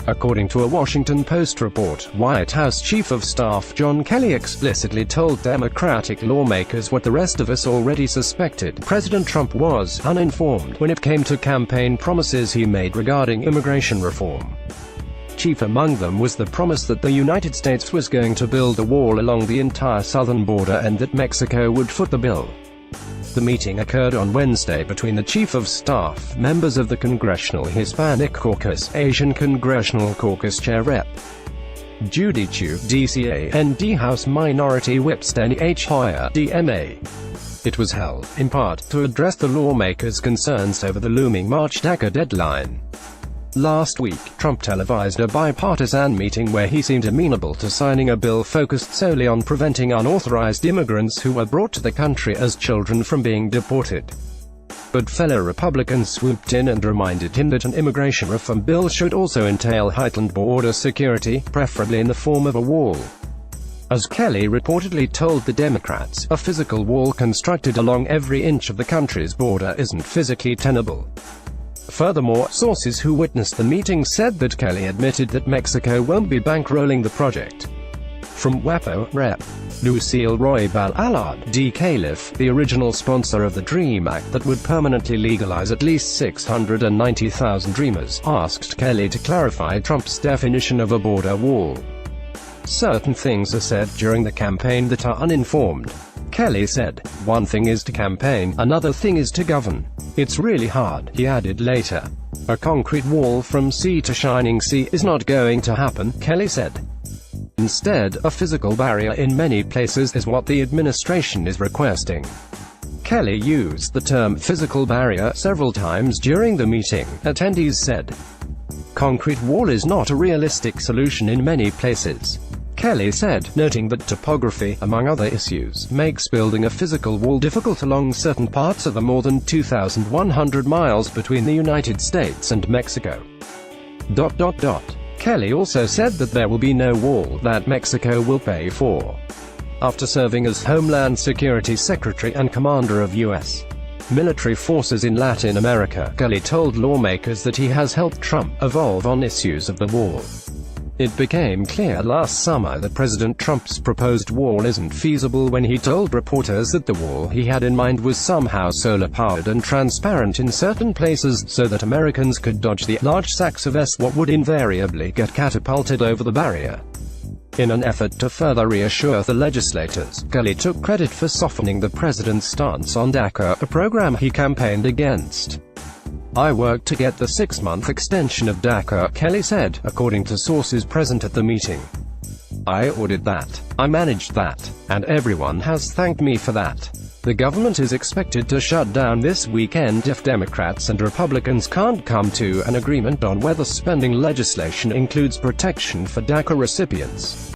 According to a Washington Post report, White House Chief of Staff John Kelly explicitly told Democratic lawmakers what the rest of us already suspected: President Trump was uninformed when it came to campaign promises he made regarding immigration reform. Chief among them was the promise that the United States was going to build a wall along the entire southern border and that Mexico would foot the bill. The meeting occurred on Wednesday between the Chief of Staff, members of the Congressional Hispanic Caucus, Asian Congressional Caucus Chair Rep. Judy Chu, DCA, and House Minority Whip Steny H. Hoyer, DMA. It was held, in part, to address the lawmakers' concerns over the looming March DACA deadline. Last week, Trump televised a bipartisan meeting where he seemed amenable to signing a bill focused solely on preventing unauthorized immigrants who were brought to the country as children from being deported. But fellow Republicans swooped in and reminded him that an immigration reform bill should also entail heightened border security, preferably in the form of a wall. As Kelly reportedly told the Democrats, a physical wall constructed along every inch of the country's border isn't physically tenable. Furthermore, sources who witnessed the meeting said that Kelly admitted that Mexico won't be bankrolling the project. From WAPO, Rep. Lucille Roybal Allard, D. Califf, the original sponsor of the DREAM Act that would permanently legalize at least 690,000 Dreamers, asked Kelly to clarify Trump's definition of a border wall. Certain things are said during the campaign that are uninformed. Kelly said, "One thing is to campaign, another thing is to govern. It's really hard," he added later. "A concrete wall from sea to shining sea is not going to happen," Kelly said. Instead, a physical barrier in many places is what the administration is requesting. Kelly used the term physical barrier several times during the meeting, attendees said. Concrete wall is not a realistic solution in many places, Kelly said, noting that topography, among other issues, makes building a physical wall difficult along certain parts of the more than 2,100 miles between the United States and Mexico. Kelly also said that there will be no wall that Mexico will pay for. After serving as Homeland Security Secretary and Commander of U.S. military forces in Latin America, Kelly told lawmakers that he has helped Trump evolve on issues of the wall. It became clear last summer that President Trump's proposed wall isn't feasible when he told reporters that the wall he had in mind was somehow solar-powered and transparent in certain places, so that Americans could dodge the large sacks of what would invariably get catapulted over the barrier. In an effort to further reassure the legislators, Kelly took credit for softening the president's stance on DACA, a program he campaigned against. "I worked to get the 6-month extension of DACA," Kelly said, according to sources present at the meeting. "I ordered that. I managed that. And everyone has thanked me for that." The government is expected to shut down this weekend if Democrats and Republicans can't come to an agreement on whether spending legislation includes protection for DACA recipients.